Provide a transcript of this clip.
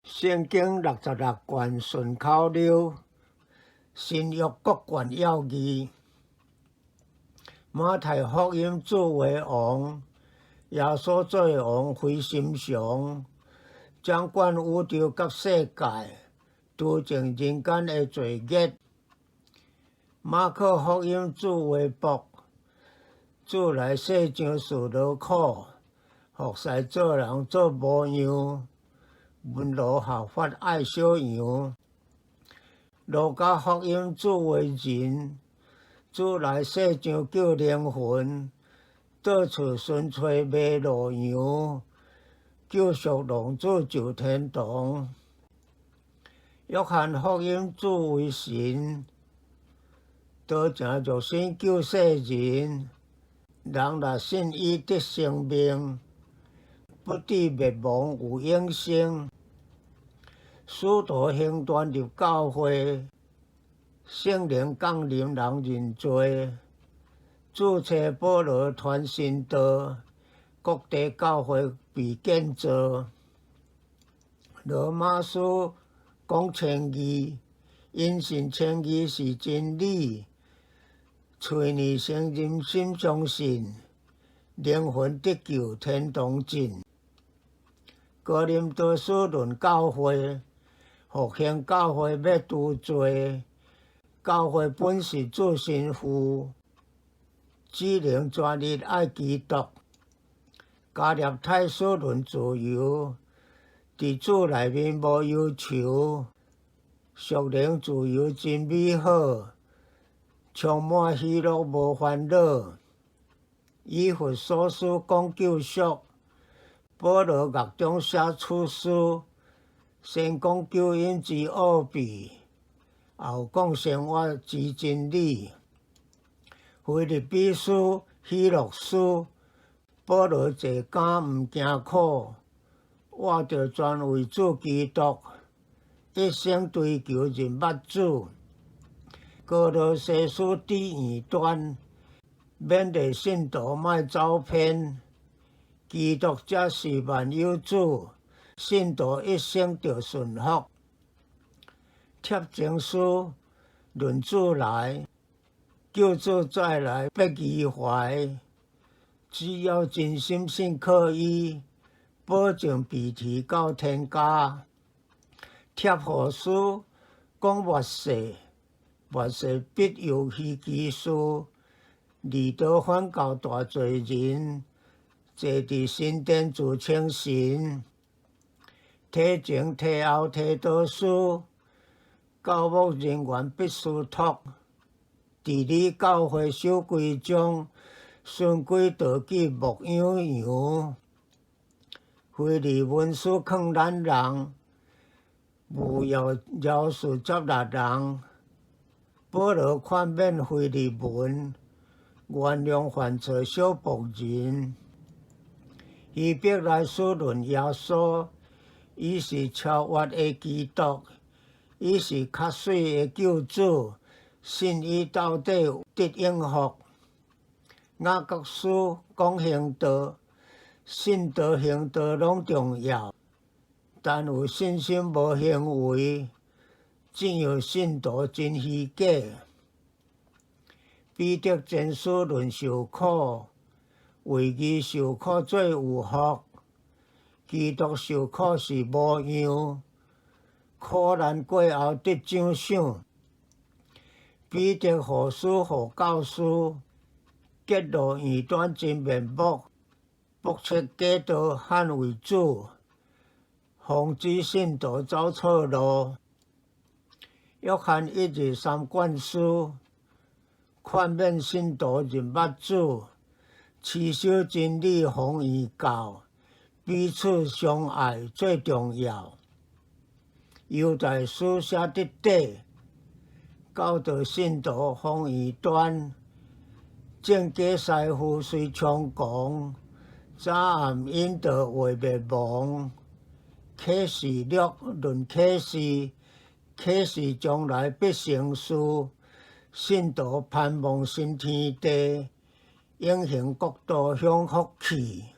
圣经66卷顺口溜，新约各卷要义。马太福音主为王，耶稣做王非心常，掌管宇宙甲世界，除净人间的罪孽。马可福音主为僕，主来世上受劳苦，服侍做人做模样。文罗效法爱小羊，路加福音主为人，主来世上救灵魂，到处寻找迷路羊，救赎浪子就天堂。约翰福音主为神，道成肉身救世人，人若信伊得生命，不至灭亡有永生。使徒行传入教会，圣灵降临人认罪，主找保罗传神道，各地教会被建造。罗马书讲称义，因信称义是真理，嘴里承认心相信，灵魂得救天堂进。哥林多书论教会，复兴教会要除罪，教会本是主心父，只能全日爱基督。加入太书论自由，伫主内面无忧愁，属灵自由真美好，充满喜乐无烦恼。以弗所书讲救赎，保罗乐中写出书，先讲救恩之奥秘，后讲生活之真理。腓立比书、希洛书，保罗坐监毋惊苦，活着专为主基督，一生追求认捌主。哥罗西书第二段，勉励信徒莫走偏，基督才是万有主，信徒一生着顺服。贴经书论主来，救主再来不疑怀，只要真心信靠伊，保证被提到天家。贴后书讲末世，末世必有虚奇事，离道反教大罪人，坐伫神殿自称神。体前体后体倒书，教牧人员必须托，治理教会守规章，循规蹈矩牧养羊。腓利文书劝咱人，勿要饶恕接纳人。保罗劝勉腓利门，原谅犯错小仆人。希伯来书论耶稣，伊是超越的基督，伊是较水的救主，信伊到底得永福。雅各书讲行道，信道行道拢重要，但有信心无行为，这样信徒真虚假。彼得前书论受苦，为义受苦最有福，基督受苦是模样，苦难过后得奖赏。彼得后书互教师，揭露异端真面目，驳斥假道捍卫主，防止信徒走错路。约翰1-3卷书，劝勉信徒认捌主，持守真理，防异教，彼此相爱最重要。犹大书写得底，教导信徒防异端，正假师傅随猖狂，早暗引导为灭亡。启示录论启示，启示将来必成事，信徒盼望新天地，永恒国度享福气。